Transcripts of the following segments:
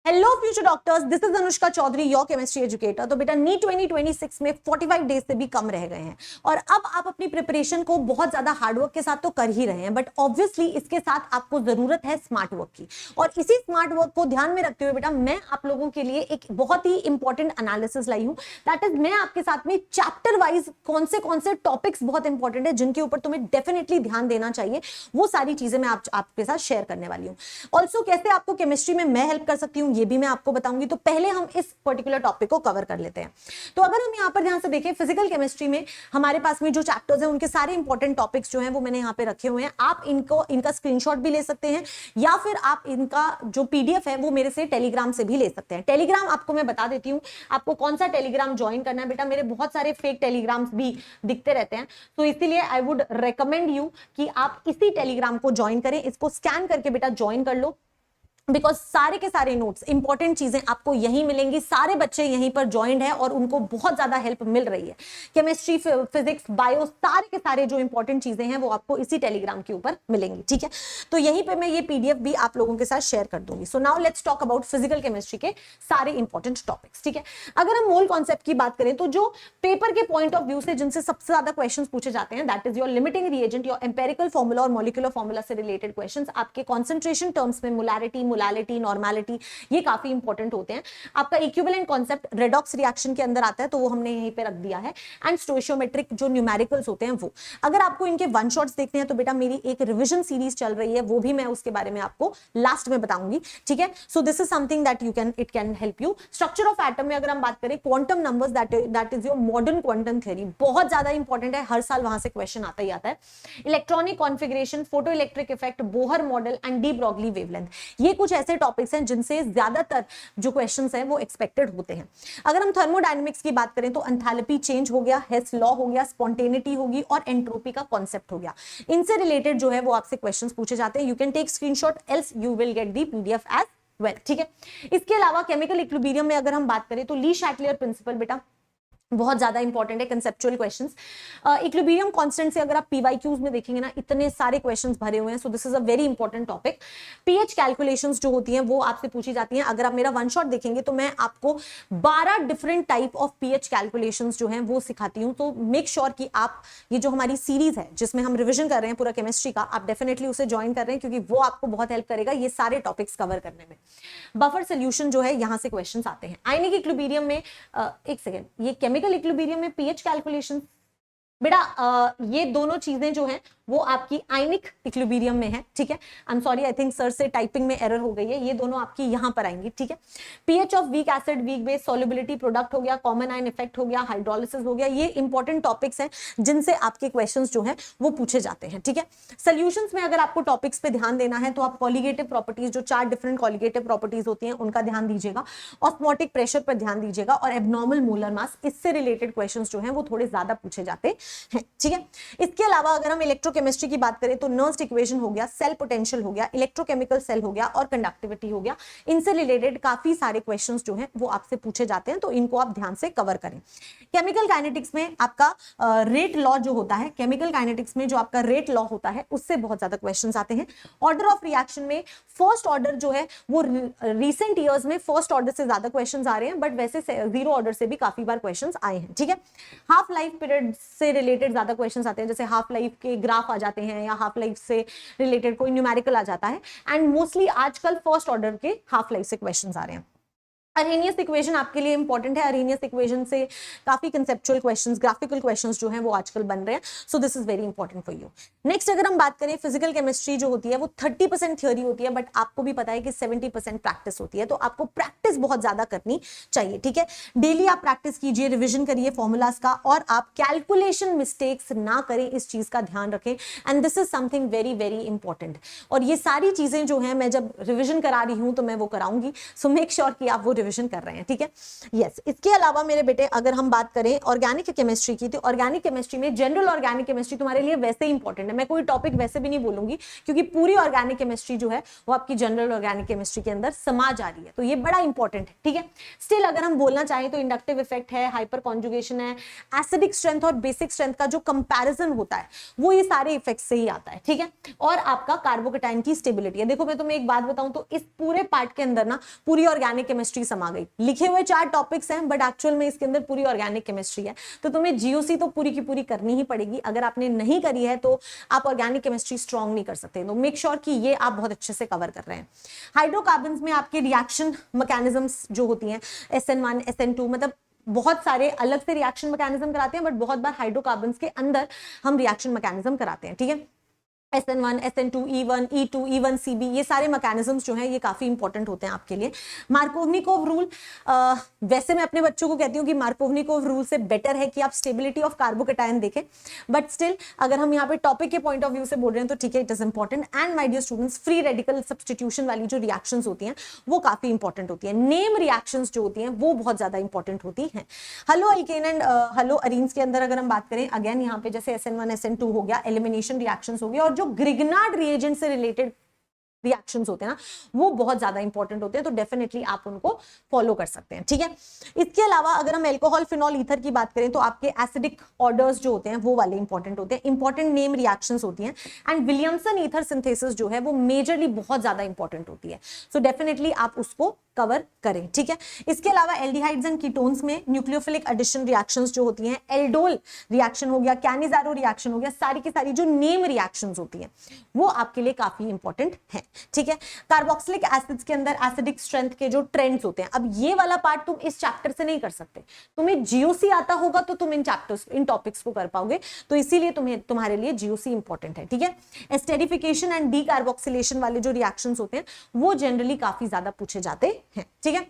Hello future doctors, this is Anushka Chaudhary, your chemistry educator. तो बेटा NEET 2026 में 45 डेज से भी कम रह गए हैं और अब आप अपनी प्रिपरेशन को बहुत ज्यादा हार्डवर्क के साथ तो कर ही रहे हैं, बट ऑब्वियसली इसके साथ आपको जरूरत है स्मार्ट वर्क की। और इसी स्मार्ट वर्क को ध्यान में रखते हुए बेटा मैं आप लोगों के लिए एक बहुत ही इंपॉर्टेंट एनालिसिस लाई हूं। दैट इज मैं आपके साथ में चैप्टर वाइज कौन से टॉपिक्स बहुत इंपॉर्टेंट है जिनके ऊपर तुम्हें डेफिनेटली ध्यान देना चाहिए, वो सारी चीजें मैं आपके साथ शेयर करने वाली हूँ। ऑल्सो कैसे आपको केमिस्ट्री में मैं हेल्प कर सकती हूँ ये भी मैं आपको बताऊंगी। तो पहले हम इस पर्टिकुलर टॉपिक को कवर कर लेते हैं। तो अगर हम यहां पर ध्यान से देखें, फिजिकल केमिस्ट्री में हमारे पास में जो चैप्टर्स हैं उनके सारे इंपॉर्टेंट टॉपिक्स जो हैं वो मैंने यहां पे रखे हुए हैं। आप इनका स्क्रीनशॉट भी ले सकते हैं या फिर आप इनका जो पीडीएफ है वो मेरे से टेलीग्राम से भी ले सकते हैं। टेलीग्राम आपको मैं बता देती हूँ आपको कौन सा टेलीग्राम ज्वाइन करना है। बेटा मेरे बहुत सारे फेक टेलीग्राम्स भी दिखते रहते हैं, तो इसीलिए आई वुड रिकमेंड यू कि आप इसी टेलीग्राम को ज्वाइन करें। इसको स्कैन करके बेटा ज्वाइन कर लो, बिकॉज सारे के सारे नोट्स इंपॉर्टेंट चीजें आपको यहीं मिलेंगी। सारे बच्चे यहीं पर ज्वाइंट हैं और उनको बहुत ज्यादा हेल्प मिल रही है। केमिस्ट्री, फिजिक्स, बायो, सारे के सारे जो इंपॉर्टेंट चीजें हैं वो आपको इसी टेलीग्राम के ऊपर मिलेंगी। ठीक है, तो यहीं पे मैं ये पीडीएफ भी आप लोगों के साथ शेयर कर दूंगी। So now let's talk about physical chemistry के सारे इंपॉर्टेंट टॉपिक्स। ठीक है, अगर हम मोल कॉन्सेप्ट की बात करें तो जो पेपर के पॉइंट ऑफ व्यू से जिनसे सबसे ज्यादा क्वेश्चन पूछे जाते हैं, that is your limiting reagent, your empirical formula और मॉलिक्यूलर फॉर्मूला से रिलेटेड क्वेश्चंस। आपके कॉन्सेंट्रेशन टर्म्स में मोलैरिटी, मोलालिटी, नॉर्मैलिटी, ये काफी इंपॉर्टेंट होते हैं। आपका इक्विवेलेंट कॉन्सेप्ट रेडॉक्स रिएक्शन के अंदर आता है, तो वो हमने यहीं पे रख दिया है। एंड स्टोइशियोमेट्रिक जो न्यूमेरिकल्स होते हैं वो। अगर आपको इनके वन शॉट्स देखने हैं तो बेटा मेरी एक रिवीजन सीरीज चल रही है, वो भी मैं उसके बारे में आपको लास्ट में बताऊंगी। ठीक है, so this is something that it can help you. Structure of atom में अगर हम बात करें, quantum numbers, that is your modern quantum theory, बहुत ज्यादा इंपॉर्टेंट है, हर साल वहां से क्वेश्चन आता ही आता है। Electronic configuration, photo electric effect, Bohr model and de Broglie wavelength, ये कुछ ऐसे टॉपिक्स हैं जिनसे ज्यादातर जो क्वेश्चंस हैं वो एक्सपेक्टेड होते हैं। अगर हम थर्मोडायनेमिक्स की बात करें तो एंथैल्पी चेंज हो गया, हेस लॉ हो गया, स्पॉन्टेनिटी होगी और एंट्रोपी का कॉन्सेप्ट हो गया। इनसे रिलेटेड जो है वो आपसे क्वेश्चंस पूछे जाते हैं। You can take screenshot else you will get the PDF as well. ठीक है, इसके अलावा केमिकल इक्विलिब्रियम में अगर हम बात करें तो ली शैटलियर प्रिंसिपल बेटा बहुत ज्यादा इंपॉर्टेंट है, कंसेप्चुअल क्वेश्चंस। इक्विलिब्रियम कांस्टेंट से अगर आप पीवाईक्यूज में देखेंगे ना, इतने सारे क्वेश्चंस भरे हुए हैं, सो this is a very important topic. PH calculations जो होती हैं वो आपसे पूछी जाती हैं। अगर आप मेरा वन शॉट देखेंगे तो मैं आपको 12 different type of pH calculations जो हैं वो सिखाती हूं। तो मेक श्योर कि आप ये जो हमारी सीरीज है जिसमें हम रिविजन कर रहे हैं पूरा केमिस्ट्री का, आप डेफिनेटली उसे ज्वाइन कर रहे हैं क्योंकि वो आपको बहुत हेल्प करेगा ये सारे टॉपिक्स कवर करने में। बफर सोल्यूशन जो है यहां से क्वेश्चन आते हैं। आयनिक इक्विलिब्रियम में एक सेकेंड, ये केमिकल इक्विलिब्रियम में पीएच कैलकुलेशन बेटा ये दोनों चीजें जो हैं वो आपकी आयनिक इक्विलिब्रियम में है। ठीक है, I am sorry, I think sir से टाइपिंग में एरर हो गई है, ये दोनों आपकी यहां पर आएंगी। ठीक है, pH of weak acid, weak base, solubility, product हो गया, कॉमन आयन इफेक्ट हो गया, हाइड्रोलिसिस हो गया, ये इंपॉर्टेंट टॉपिक्स हैं जिनसे आपके क्वेश्चंस जो हैं वो पूछे जाते हैं। ठीक है, सोल्यूशंस में अगर आपको टॉपिक्स पे ध्यान देना है तो आप कॉलिगेटिव प्रॉपर्टीज, जो 4 डिफरेंट कॉलिगेटिव प्रॉपर्टीज होती हैं उनका ध्यान दीजिएगा, ऑस्मोटिक प्रेशर पर ध्यान दीजिएगा और एब्नॉर्मल मोलर मास, इससे रिलेटेड क्वेश्चंस जो हैं वो थोड़े ज्यादा पूछे जाते हैं। ठीक है, इसके अलावा अगर हम इलेक्ट्रोकेमिस्ट्री की बात करें तो नर्स्ट इक्वेशन हो गया, सेल पोटेंशियल हो गया, इलेक्ट्रोकेमिकल सेल हो गया और कंडक्टिविटी हो गया। इनसे रिलेटेड काफी सारे क्वेश्चंस जो हैं वो आपसे पूछे जाते हैं, तो इनको आप ध्यान से कवर करें। केमिकल काइनेटिक्स में आपका रेट लॉ जो होता है, केमिकल काइनेटिक्स में जो आपका रेट लॉ होता है उससे बहुत ज्यादा क्वेश्चंस आते हैं। ऑर्डर ऑफ रिएक्शन में फर्स्ट ऑर्डर जो है वो रिसेंट ईयर्स में फर्स्ट ऑर्डर से ज्यादा क्वेश्चंस आ रहे हैं, बट वैसे जीरो ऑर्डर से भी काफी बार क्वेश्चंस आए हैं। ठीक है, हाफ लाइफ पीरियड से रिलेटेड ज्यादा क्वेश्चंस आते हैं, जैसे हाफ लाइफ के ग्राफ आ जाते हैं या हाफ लाइफ से रिलेटेड कोई न्यूमेरिकल आ जाता है। एंड मोस्टली आजकल फर्स्ट ऑर्डर के हाफ लाइफ से क्वेश्चंस आ रहे हैं। अरेनियस इक्वेशन आपके लिए इंपॉर्टेंट है, अरेनियस इक्वेशन से काफी कंसेप्चुअल क्वेश्चंस, ग्राफिकल क्वेश्चंस जो हैं वो आजकल बन रहे हैं, सो this is very important for you. Next अगर हम बात करें, फिजिकल केमिस्ट्री जो होती है वो 30% थ्योरी होती है, बट आपको भी पता है कि 70% प्रैक्टिस होती है, तो आपको प्रैक्टिस बहुत ज्यादा करनी चाहिए। ठीक है, डेली आप प्रैक्टिस कीजिए, रिविजन करिए फॉर्मूलाज का, और आप कैलकुलेशन मिस्टेक्स ना करें, इस चीज का ध्यान रखें। And this is something very very important. और ये सारी चीजें जो है मैं जब रिविजन करा रही हूं तो मैं वो कराऊंगी, सो मेक श्योर कि आप वो रिविजन कर रहे हैं, ठीक है। यस, इसके अलावा मेरे बेटे अगर हम बात करें ऑर्गेनिक केमिस्ट्री की, तो ऑर्गेनिक केमिस्ट्री में जनरल ऑर्गेनिक केमिस्ट्री तुम्हारे लिए वैसे ही इंपॉर्टेंट है, मैं कोई टॉपिक वैसे भी नहीं बोलूंगी क्योंकि पूरी ऑर्गेनिक केमिस्ट्री जो है वो आपकी जनरल ऑर्गेनिक केमिस्ट्री के अंदर समा जा रही है, तो ये बड़ा इंपॉर्टेंट है, ठीक है। स्टिल अगर हम बोलना चाहें तो इंडक्टिव इफेक्ट है, हाइपर कॉन्जुगेशन है, एसिडिक स्ट्रेंथ और बेसिक स्ट्रेंथ का जो कंपैरिजन होता है वो ये सारे इफेक्ट से ही आता है, ठीक है। और आपका कार्बोकेटाइन की स्टेबिलिटी है। देखो मैं तुम्हें एक बात बताऊं तो इस पूरे पार्ट के अंदर ना पूरी ऑर्गेनिक केमिस्ट्री समा गई। लिखे हुए 4 टॉपिक्स हैं बट एक्चुअल में इसके अंदर पूरी ऑर्गेनिक केमिस्ट्री है, तो तुम्हें जीओसी तो पूरी की पूरी करनी ही पड़ेगी। अगर आपने नहीं करी है तो आप ऑर्गेनिक केमिस्ट्री स्ट्रॉन्ग नहीं कर सकते, तो मेक श्योर कि ये आप बहुत अच्छे से कवर कर रहे हैं। हाइड्रोकार्बन्स में आपके रिएक्शन मैकेनिज्म्स जो होती हैं SN1 SN2, मतलब बहुत सारे अलग से रिएक्शन मैकेनिज्म कराते हैं बट बहुत बार हाइड्रोकार्बन्स के अंदर हम रिएक्शन मैकेनिज्म कराते हैं, ठीक है। SN1 SN2 E1 E2 E1CB ये सारे मैकेनिज्म्स जो हैं ये काफी इंपॉर्टेंट होते हैं आपके लिए। मार्कोवनिकोव रूल, वैसे मैं अपने बच्चों को कहती हूँ कि मार्कोवनिकोव रूल से बेटर है कि आप स्टेबिलिटी ऑफ कार्बोकेटाइन देखें, बट स्टिल अगर हम यहाँ पे टॉपिक के पॉइंट ऑफ व्यू से बोल रहे हैं तो ठीक है, it is important. And my dear students, free radical substitution वाली जो रिएक्शंस होती हैं वो काफी इंपॉर्टेंट होती है। नेम रिएक्शंस जो होती हैं वो बहुत ज्यादा इंपॉर्टेंट होती हैं। Hello alkane and hello arenes के अंदर अगर हम बात करें, अगेन यहाँ पे जैसे SN1 SN2 हो गया, एलिमिनेशन रिएक्शंस हो गया, और जो ग्रिग्नार्ड रिएजेंट से रिलेटेड रिएक्शंस होते हैं ना वो बहुत ज्यादा इंपॉर्टेंट होते हैं, तो डेफिनेटली आप उनको फॉलो कर सकते हैं, ठीक है। इसके अलावा अगर हम अल्कोहल फिनॉल ईथर की बात करें तो आपके एसिडिक ऑर्डर्स जो होते हैं वो वाले इंपॉर्टेंट होते हैं, इंपॉर्टेंट नेम रिएक्शंस होती हैं। एंड विलियमसन ईथर सिंथेसिस जो है वो मेजरली बहुत ज्यादा इंपॉर्टेंट होती है, सो डेफिनेटली आप उसको कवर करें, ठीक है। इसके अलावा एल्डिहाइड्स एंड कीटोन्स में न्यूक्लियोफिलिक एडिशन रिएक्शंस जो होती हैं, एल्डोल रिएक्शन हो गया, कैनिजारो रिएक्शन हो गया, सारी की सारी जो नेम रिएक्शंस होती हैं वो आपके लिए काफी इंपॉर्टेंट है, ठीक है। कार्बोक्सिलिक एसिड्स के अंदर एसिडिक स्ट्रेंथ के जो ट्रेंड्स होते हैं, अब ये वाला पार्ट तुम इस चैप्टर से नहीं कर सकते, तुम्हें जीओसी आता होगा तो तुम इन चैप्टर्स इन टॉपिक्स को कर पाओगे, तो इसीलिए तुम्हारे लिए जीओसी इंपॉर्टेंट है, ठीक है। एस्टेरिफिकेशन एंड डीकार्बोक्सिलेशन वाले जो रिएक्शंस होते हैं वो जनरली काफी ज्यादा पूछे जाते हैं, ठीक है।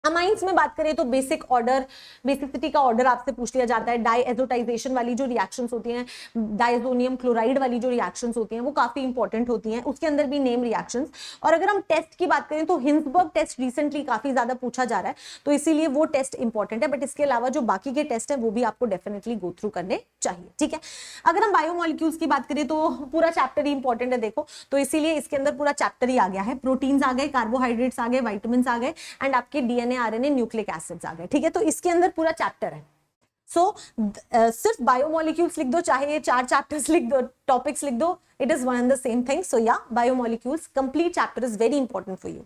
अमाइंस में बात करें तो बेसिक ऑर्डर, बेसिसिटी का ऑर्डर आपसे पूछ लिया जाता है। डाइएजोटाइजेशन वाली जो रिएक्शंस होती हैं, डाइजोनियम क्लोराइड वाली जो रिएक्शंस होती हैं वो काफी इंपॉर्टेंट होती हैं, उसके अंदर भी नेम रिएक्शंस। और अगर हम टेस्ट की बात करें तो हिंसबर्ग टेस्ट रिसेंटली काफी ज्यादा पूछा जा रहा है, तो इसीलिए वो टेस्ट इंपॉर्टेंट है, बट इसके अलावा जो बाकी के टेस्ट है वो भी आपको डेफिनेटली गो थ्रू करने चाहिए, ठीक है। अगर हम बायोमोलिक्यूल्स की बात करें तो पूरा चैप्टर ही इंपॉर्टेंट है, देखो, तो इसीलिए इसके अंदर पूरा चैप्टर ही आ गया है। प्रोटीन्स आ गए, कार्बोहाइड्रेट्स आ गए, वाइटामिन आ गए, एंड आपके डीएनए आरएनए न्यूक्लिक एसिड्स आ गए, ठीक है। तो इसके अंदर पूरा चैप्टर है, सिर्फ बायोमोलिक्यूल्स लिख दो, चाहे ये 4 चैप्टर्स लिख दो, टॉपिक्स लिख दो, it is one and the same thing. So या biomolecules complete chapter is very important for you,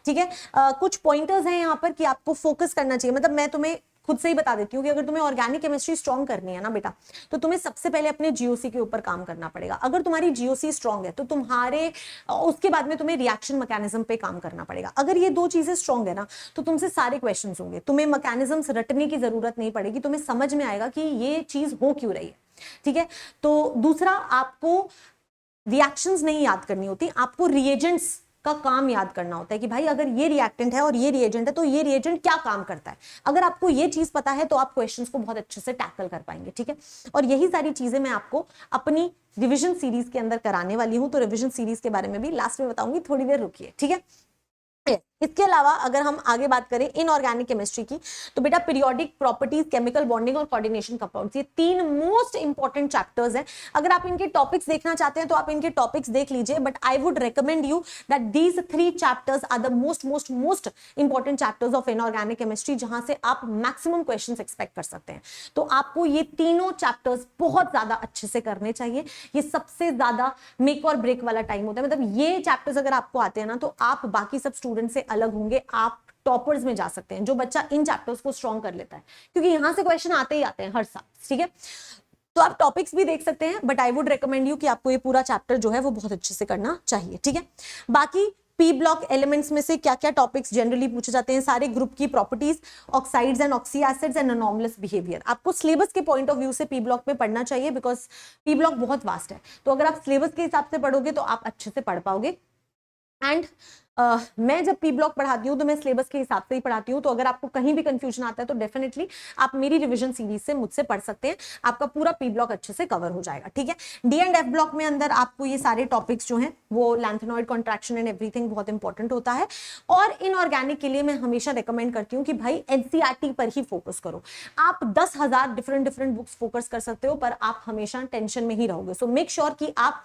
ठीक है। कुछ पॉइंटर्स हैं यहाँ पर कि आपको फोकस करना चाहिए, मतलब मैं तुम्हें खुद से ही बता देती हूँ कि अगर तुम्हें ऑर्गेनिक केमिस्ट्री स्ट्रॉन्ग करनी है ना बेटा, तो तुम्हें सबसे पहले अपने जीओसी के ऊपर काम करना पड़ेगा। अगर तुम्हारी जीओसी स्ट्रॉन्ग है तो तुम्हारे उसके बाद में तुम्हें रिएक्शन मैकेनिज्म पे काम करना पड़ेगा। अगर ये 2 चीजें स्ट्रॉन्ग है ना तो तुमसे सारे क्वेश्चंस होंगे, तुम्हें मैकेनिज्म्स रटने की जरूरत नहीं पड़ेगी, तुम्हें समझ में आएगा कि ये चीज हो क्यों रही है, ठीक है। तो दूसरा, आपको रिएक्शंस नहीं याद करनी होती, आपको रिएजेंट्स का काम याद करना होता है कि भाई अगर ये रिएक्टेंट है और ये रिएजेंट है तो ये रिएजेंट क्या काम करता है। अगर आपको ये चीज पता है तो आप क्वेश्चंस को बहुत अच्छे से टैकल कर पाएंगे, ठीक है। और यही सारी चीजें मैं आपको अपनी रिवीजन सीरीज के अंदर कराने वाली हूं, तो रिवीजन सीरीज के बारे में भी लास्ट में बताऊंगी, थोड़ी देर रुकिए, ठीक है। इसके अलावा अगर हम आगे बात करें इनऑर्गेनिक केमिस्ट्री की, तो बेटा पीरियोडिक प्रॉपर्टीज, केमिकल बॉन्डिंग और कोऑर्डिनेशन कंपाउंड्स, ये 3 मोस्ट इंपॉर्टेंट चैप्टर्स हैं। अगर आप इनके टॉपिक्स देखना चाहते हैं तो आप इनके टॉपिक्स देख लीजिए, but I would recommend you that these 3 chapters are the most important chapters of inorganic chemistry, जहां से आप मैक्सिमम क्वेश्चंस एक्सपेक्ट कर सकते हैं। तो आपको ये तीनों चैप्टर्स बहुत ज्यादा अच्छे से करने चाहिए, ये सबसे ज्यादा मेक और ब्रेक वाला टाइम होता है। मतलब ये चैप्टर्स अगर आपको आते हैं ना तो आप बाकी सब स्टूडेंट से अलग होंगे, आप टॉपर्स में जा सकते हैं, जो बच्चा इन चैप्टर्स को स्ट्रॉन्ग कर लेता है, क्योंकि यहां से क्वेश्चन आते ही आते हैं हर साल, ठीक है। तो आप टॉपिक्स भी देख सकते हैं, but I would recommend you कि आपको ये पूरा चैप्टर जो है वो बहुत अच्छे से करना चाहिए, ठीक है। बाकी पी ब्लॉक एलिमेंट्स में से क्या क्या टॉपिक्स जनरली पूछे जाते हैं, सारे ग्रुप की properties, oxides and oxyacids and anomalous behaviour, आपको सिलेबस के पॉइंट ऑफ व्यू से पी ब्लॉक में पढ़ना चाहिए, बिकॉज पी ब्लॉक बहुत वास्ट है। तो अगर आप सिलेबस के हिसाब से पढ़ोगे तो आप अच्छे से पढ़ पाओगे। एंड मैं जब पी ब्लॉक पढ़ाती हूँ तो मैं सिलेबस के हिसाब से ही पढ़ाती हूँ, तो अगर आपको कहीं भी कंफ्यूजन आता है तो डेफिनेटली आप मेरी रिवीजन सीरीज से मुझसे पढ़ सकते हैं, आपका पूरा पी ब्लॉक अच्छे से कवर हो जाएगा, ठीक है। डी एंड एफ ब्लॉक में अंदर आपको ये सारे टॉपिक्स जो हैं वो लैंथेनॉइड कॉन्ट्रैक्शन एंड एवरीथिंग बहुत इंपॉर्टेंट होता है। और इनऑर्गेनिक के लिए मैं हमेशा रिकमेंड करती हूँ कि भाई एनसीईआरटी पर ही फोकस करो। आप 10,000 डिफरेंट बुक्स फोकस कर सकते हो, पर आप हमेशा टेंशन में ही रहोगे। सो मेक श्योर कि आप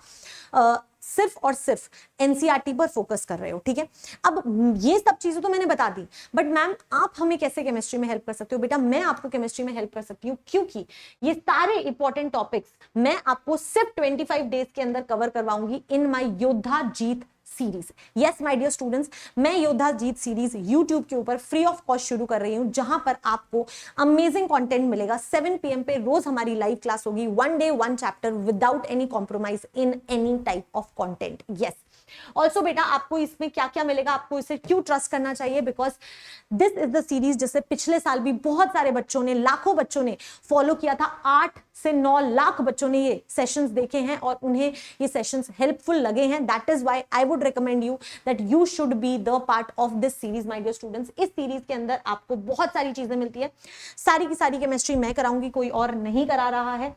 सिर्फ और सिर्फ एनसीईआरटी पर फोकस कर रहे हो, ठीक है। अब ये सब चीजें तो मैंने बता दी, बट मैम आप हमें कैसे केमिस्ट्री में हेल्प कर सकते हो? बेटा मैं आपको केमिस्ट्री में हेल्प कर सकती हूँ, क्योंकि ये सारे इंपॉर्टेंट टॉपिक्स मैं आपको सिर्फ 25 डेज के अंदर cover करवाऊंगी in my Yoddha Jeet series. Yes my dear students, मैं योद्धा जीत सीरीज यूट्यूब के ऊपर फ्री ऑफ कॉस्ट शुरू कर रही हूं, जहां पर आपको अमेजिंग कंटेंट मिलेगा। 7 PM पे रोज हमारी लाइव क्लास होगी, 1 day 1 chapter without any compromise in any type of content. Yes, also बेटा आपको इसमें क्या क्या मिलेगा, आपको इसे क्यों ट्रस्ट करना चाहिए? Because this is the series जिसे पिछले साल भी बहुत सारे बच्चों ने, लाखों बच्चों ने फॉलो किया था। 8 से 9 लाख बच्चों ने ये सेशंस देखे हैं और उन्हें ये सेशंस हेल्पफुल लगे हैं। That is why I would recommend you that you should be the part of this series my dear students. इस सीरीज के अंदर आपको बहुत सारी चीजें मिलती है, सारी की सारी केमिस्ट्री मैं कराऊंगी, कोई और नहीं करा रहा है।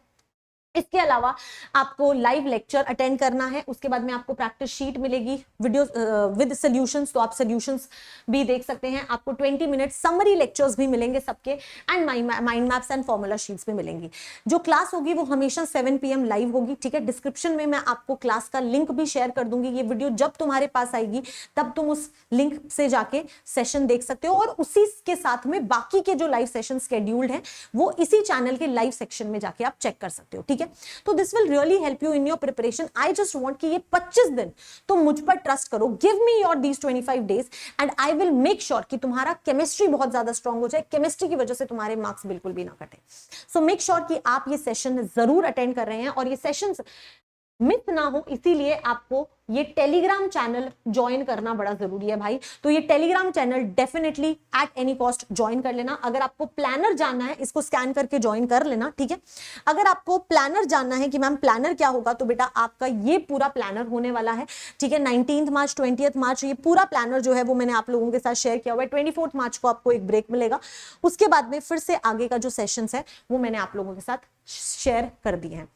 इसके अलावा आपको लाइव लेक्चर अटेंड करना है, उसके बाद में आपको प्रैक्टिस शीट मिलेगी वीडियो विद सॉल्यूशंस, तो आप सॉल्यूशंस भी देख सकते हैं। आपको 20 मिनट समरी लेक्चर्स भी मिलेंगे सबके, and mind maps and formula sheets भी मिलेंगी। जो क्लास होगी वो हमेशा 7 PM लाइव होगी, ठीक है। डिस्क्रिप्शन में मैं आपको क्लास का लिंक भी शेयर कर दूंगी। ये वीडियो जब तुम्हारे पास आएगी तब तुम उस लिंक से जाके सेशन देख सकते हो, और उसी के साथ में बाकी के जो लाइव सेशन शेड्यूल्ड हैं वो इसी चैनल के लाइव सेक्शन में जाके आप चेक कर सकते हो, ठीक है। तो this will really help you in your preparation. I just want कि ये 25 दिन तुम मुझ पर ट्रस्ट करो, give me your these 25 days and I will make sure कि तुम्हारा केमिस्ट्री बहुत ज्यादा स्ट्रांग हो जाए, केमिस्ट्री की वजह से तुम्हारे मार्क्स बिल्कुल भी ना कटे। सो मेक श्योर कि आप ये सेशन जरूर अटेंड कर रहे हैं, और ये सेशंस मिस ना हो इसीलिए आपको ये टेलीग्राम चैनल ज्वाइन करना बड़ा जरूरी है भाई। तो ये Telegram channel definitely at any cost join कर लेना। अगर आपको प्लानर जानना है, इसको स्कैन करके ज्वाइन कर लेना, ठीक है। अगर आपको प्लानर जानना है कि मैम प्लानर क्या होगा, तो बेटा आपका ये पूरा प्लानर होने वाला है, ठीक है। 19 मार्च 20 मार्च ये पूरा प्लानर जो है वो मैंने आप लोगों के साथ शेयर किया हुआ है। 24 मार्च को आपको एक ब्रेक मिलेगा, उसके बाद में फिर से आगे का जो सेशंस है वो मैंने आप लोगों के साथ शेयर कर दिए हैं।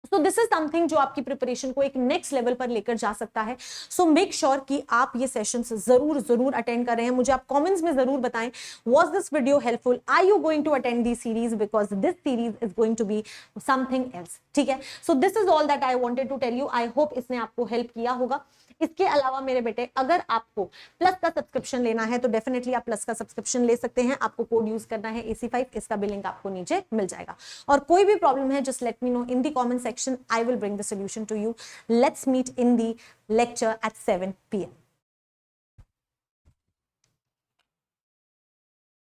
सो दिस इज समथिंग जो आपकी प्रिपरेशन को एक नेक्स्ट लेवल पर लेकर जा सकता है। सो मेक श्योर कि आप ये सेशंस जरूर अटेंड कर रहे हैं। मुझे आप कमेंट्स में जरूर बताएं, was this video helpful, are you going to attend this series, because this series is going to be something else, ठीक है। So this is all that I wanted to tell you. I hope इसने आपको help किया होगा। इसके अलावा मेरे बेटे अगर आपको प्लस का सब्सक्रिप्शन लेना है तो डेफिनेटली आप प्लस का सब्सक्रिप्शन ले सकते हैं। आपको कोड यूज करना है AC5, इसका भी लिंक आपको नीचे मिल जाएगा। और कोई भी प्रॉब्लम है just let me know in the comment section, I will bring the solution to you. Let's meet in the lecture at 7 PM